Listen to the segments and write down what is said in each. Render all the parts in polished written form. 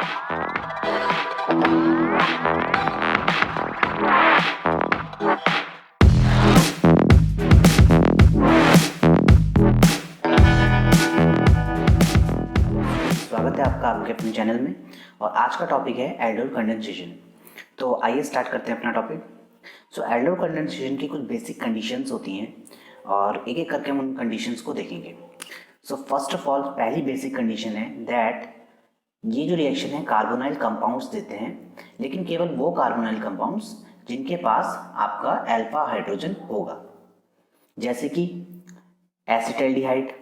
स्वागत है आपका आपके अपने चैनल में। और आज का टॉपिक है एल्डिहाइड कंडेंसेशन। तो आइए स्टार्ट करते हैं अपना टॉपिक। सो एल्डिहाइड कंडेंसेशन की कुछ बेसिक कंडीशंस होती हैं और एक एक करके हम उन कंडीशंस को देखेंगे। सो फर्स्ट ऑफ ऑल पहली बेसिक कंडीशन है दैट ये जो रिएक्शन है कार्बोनाइल कंपाउंड्स देते हैं, लेकिन केवल वो कार्बोनाइल कंपाउंड्स जिनके पास आपका अल्फा हाइड्रोजन होगा, जैसे कि एसिटल्डिहाइड,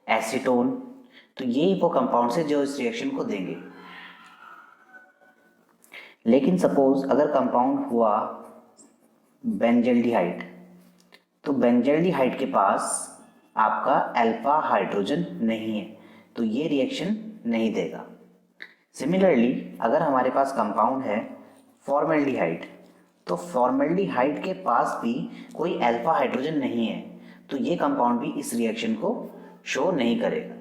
एसीटोन। तो ये वो कंपाउंड्स है जो इस रिएक्शन को देंगे। लेकिन सपोज अगर कंपाउंड हुआ बेंजल्डिहाइड, तो बेंजल्डिहाइड के पास आपका अल्फा हाइड्रोजन नहीं है, तो ये रिएक्शन नहीं देगा। सिमिलरली अगर हमारे पास कंपाउंड है फॉर्मल्डिहाइड, तो फॉर्मल्डिहाइड के पास भी कोई अल्फा हाइड्रोजन नहीं है, तो ये कंपाउंड भी इस रिएक्शन को शो नहीं करेगा।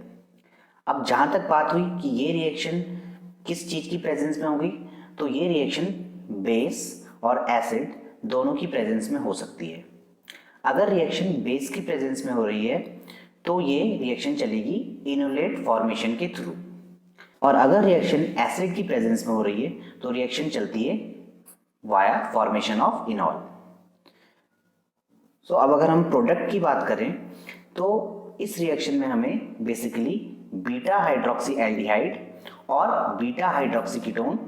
अब जहाँ तक बात हुई कि ये रिएक्शन किस चीज़ की प्रेजेंस में होगी, तो ये रिएक्शन बेस और एसिड दोनों की प्रेजेंस में हो सकती है। अगर रिएक्शन बेस की प्रेजेंस में हो रही है तो ये रिएक्शन चलेगी इनोलेट फॉर्मेशन के थ्रू, और अगर रिएक्शन एसिड की प्रेजेंस में हो रही है तो रिएक्शन चलती है वाया फॉर्मेशन ऑफ इनॉल। सो अब अगर हम प्रोडक्ट की बात करें तो इस रिएक्शन में हमें बेसिकली बीटा हाइड्रोक्सी एल्डिहाइड और beta hydroxy ketone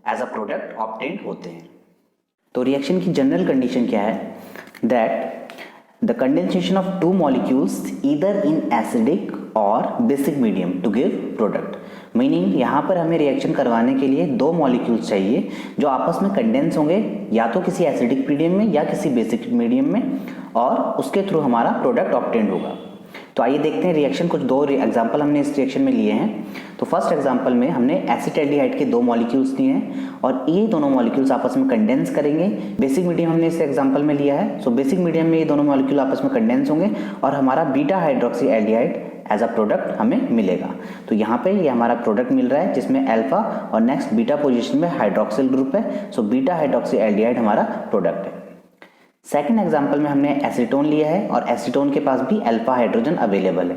as a product obtained होते हैं। तो रिएक्शन की जनरल कंडीशन क्या है that the condensation of two molecules either in acidic और basic medium to give product. Meaning यहाँ पर हमें रिएक्शन करवाने के लिए दो मॉलिक्यूल्स चाहिए जो आपस में कंडेंस होंगे, या तो किसी एसिडिक मीडियम में या किसी बेसिक मीडियम में, और उसके थ्रू हमारा प्रोडक्ट ऑब्टेन्ड होगा। तो आइए देखते हैं रिएक्शन। कुछ दो एग्जांपल हमने इस रिएक्शन में लिए हैं। तो फर्स्ट एग्जांपल में हमने एसिटल्डिहाइड के दो मॉलिक्यूल्स लिए हैं और ये दोनों मॉलिक्यूल्स आपस में कंडेंस करेंगे। बेसिक मीडियम हमने इस एग्जांपल में लिया है। सो बेसिक मीडियम में ये दोनों मॉलिक्यूल आपस में कंडेंस होंगे और हमारा beta hydroxy aldehyde as a product हमें मिलेगा। तो यहाँ पे ये हमारा प्रोडक्ट मिल रहा है जिसमें अल्फा और नेक्स्ट बीटा पोजिशन में हाइड्रोक्सिल ग्रुप है। सो बीटा हाइड्रोक्सी एल्डिहाइड हमारा प्रोडक्ट है। सेकेंड एग्जाम्पल में हमने एसीटोन लिया है और एसीटोन के पास भी अल्फा हाइड्रोजन अवेलेबल है।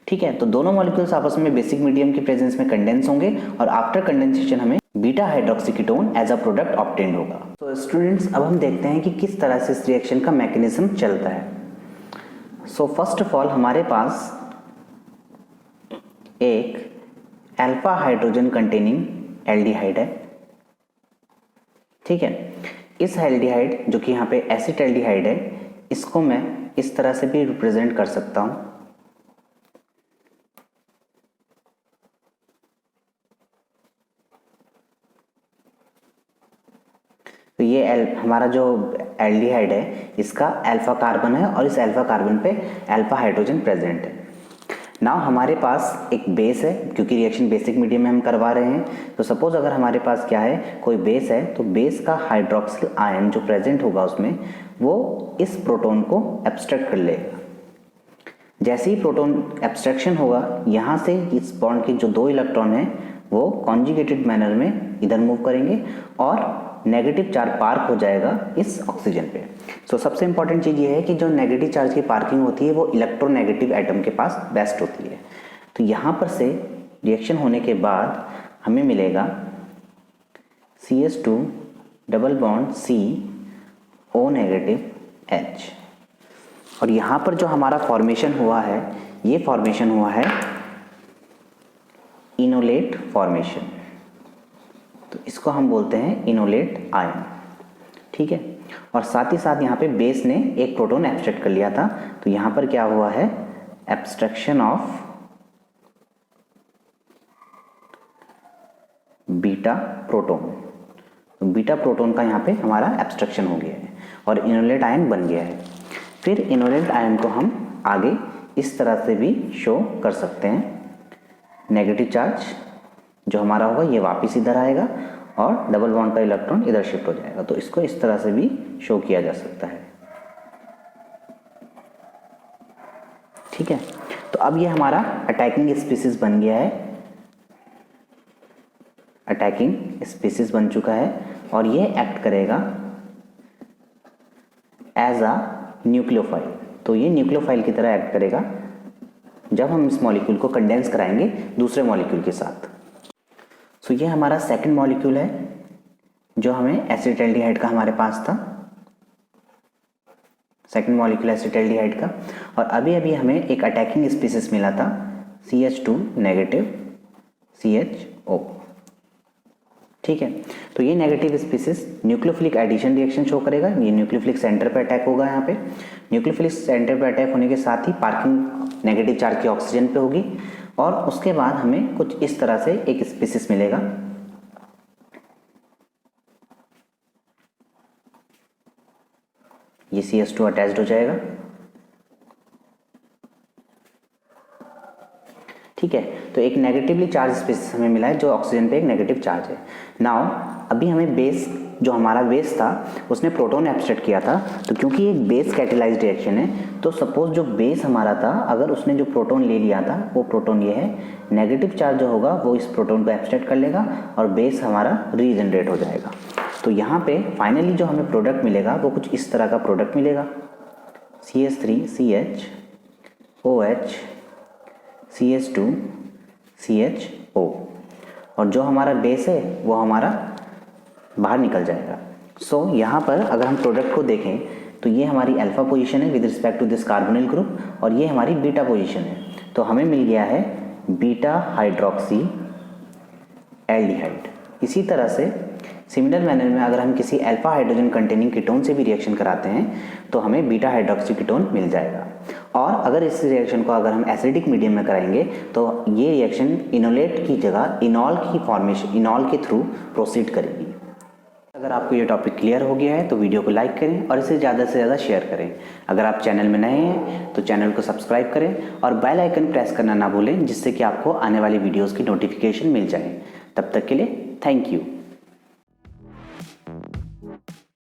ठीक है, तो दोनों मॉलिक्यूल्स आपस में बेसिक मीडियम की प्रेजेंस में कंडेंस होंगे और आफ्टर कंडेंसेशन हमें beta hydroxy ketone as a product obtained होगा। तो स्टूडेंट्स अब हम देखते हैं कि किस तरह से इस रिएक्शन का मैकेनिज्म चलता है। सो फर्स्ट ऑफ ऑल हमारे पास एक अल्फा हाइड्रोजन कंटेनिंग एल्डिहाइड है। ठीक है, इस एल्डिहाइड जो कि यहाँ पे एसिटल्डिहाइड है, इसको मैं इस तरह से भी रिप्रेजेंट कर सकता हूं। तो ये हमारा जो एल्डिहाइड है इसका अल्फा कार्बन है और इस अल्फा कार्बन पे अल्फा हाइड्रोजन प्रेजेंट है। नाउ हमारे पास एक बेस है, क्योंकि रिएक्शन बेसिक मीडियम में हम करवा रहे हैं। तो सपोज अगर हमारे पास क्या है, कोई बेस है, तो बेस का हाइड्रोक्सिल आयन जो प्रेजेंट होगा उसमें वो इस प्रोटॉन को एब्स्ट्रैक्ट कर लेगा। जैसे ही प्रोटॉन एब्स्ट्रैक्शन होगा, यहाँ से इस बॉन्ड के जो दो इलेक्ट्रॉन हैं वो कॉन्जुगेटेड मैनर में इधर मूव करेंगे और नेगेटिव चार्ज पार्क हो जाएगा इस ऑक्सीजन पे। सो सबसे इंपॉर्टेंट चीज़ ये है कि जो नेगेटिव चार्ज की पार्किंग होती है वो इलेक्ट्रोनेगेटिव एटम के पास बेस्ट होती है। तो यहाँ पर से रिएक्शन होने के बाद हमें मिलेगा CH2 double bond C O negative H, और यहाँ पर जो हमारा फॉर्मेशन हुआ है ये फॉर्मेशन हुआ है इनोलेट फॉर्मेशन। तो इसको हम बोलते हैं इनोलेट आयन। ठीक है, और साथ ही साथ यहाँ पे बेस ने एक प्रोटॉन एब्स्ट्रैक्ट कर लिया था, तो यहाँ पर क्या हुआ है, एब्स्ट्रैक्शन ऑफ बीटा प्रोटॉन। तो बीटा प्रोटॉन का यहाँ पे हमारा एब्स्ट्रैक्शन हो गया है और इनोलेट आयन बन गया है। फिर इनोलेट आयन को हम आगे इस तरह से भी शो कर सकते हैं। नेगेटिव चार्ज जो हमारा होगा ये वापस इधर आएगा और डबल बॉन्ड का इलेक्ट्रॉन इधर शिफ्ट हो जाएगा। तो इसको इस तरह से भी शो किया जा सकता है। ठीक है, तो अब ये हमारा अटैकिंग स्पीसीज बन गया है। अटैकिंग स्पीसीज बन चुका है और ये एक्ट करेगा एज अ न्यूक्लियोफाइल। तो ये न्यूक्लियोफाइल की तरह एक्ट करेगा जब हम इस मॉलिक्यूल को कंडेंस कराएंगे दूसरे मॉलिक्यूल के साथ। सो ये हमारा सेकंड मॉलिक्यूल है जो हमें एसिटाल्डिहाइड का हमारे पास था, सेकंड मॉलिक्यूल एसिटाल्डिहाइड का। और अभी अभी हमें एक अटैकिंग स्पीसीज मिला था CH2 नेगेटिव CHO। ठीक है, तो ये negative species nucleophilic addition reaction show करेगा। ये न्यूक्लियोफिलिक सेंटर पे अटैक होगा। यहाँ पे न्यूक्लियोफिलिक सेंटर पे अटैक होने के साथ ही पार्किंग नेगेटिव चार्ज की ऑक्सीजन पे होगी और उसके बाद हमें कुछ इस तरह से एक स्पीसीज मिलेगा। ये CH2 अटैच्ड हो जाएगा। ठीक है, तो एक नेगेटिवली चार्ज स्पीसीज हमें मिला है जो ऑक्सीजन पे एक नेगेटिव चार्ज है। नाउ अभी हमें बेस, जो हमारा बेस था उसने प्रोटॉन एब्स्ट्रैक्ट किया था, तो क्योंकि एक बेस कैटेलाइज्ड रिएक्शन है तो सपोज जो बेस हमारा था अगर उसने जो प्रोटॉन ले लिया था वो प्रोटॉन ये है, नेगेटिव चार्ज जो होगा वो इस प्रोटॉन को एब्स्ट्रैक्ट कर लेगा और बेस हमारा रीजनरेट हो जाएगा। तो यहाँ पे फाइनली जो हमें प्रोडक्ट मिलेगा वो कुछ इस तरह का प्रोडक्ट मिलेगा, CH3CH OH CH2 CHO, और जो हमारा बेस है वो हमारा बाहर निकल जाएगा। सो यहाँ पर अगर हम प्रोडक्ट को देखें तो ये हमारी अल्फा पोजीशन है with respect to this carbonyl group और ये हमारी बीटा पोजीशन है। तो हमें मिल गया है बीटा हाइड्रोक्सी एल्डिहाइड। इसी तरह से सिमिलर मैनर में अगर हम किसी अल्फा हाइड्रोजन कंटेनिंग कीटोन से भी रिएक्शन कराते हैं तो हमें बीटा हाइड्रोक्सी कीटोन मिल जाएगा। और अगर इस रिएक्शन को अगर हम एसिडिक मीडियम में कराएंगे तो ये रिएक्शन इनोलेट की जगह इनॉल की फॉर्मेशन, इनॉल के थ्रू प्रोसीड करेगी। अगर आपको ये टॉपिक क्लियर हो गया है तो वीडियो को लाइक करें और इसे ज़्यादा से ज़्यादा शेयर करें। अगर आप चैनल में नए हैं तो चैनल को सब्सक्राइब करें और बेल आइकन प्रेस करना ना भूलें, जिससे कि आपको आने वाली वीडियोज़ की नोटिफिकेशन मिल जाए। तब तक के लिए थैंक यू।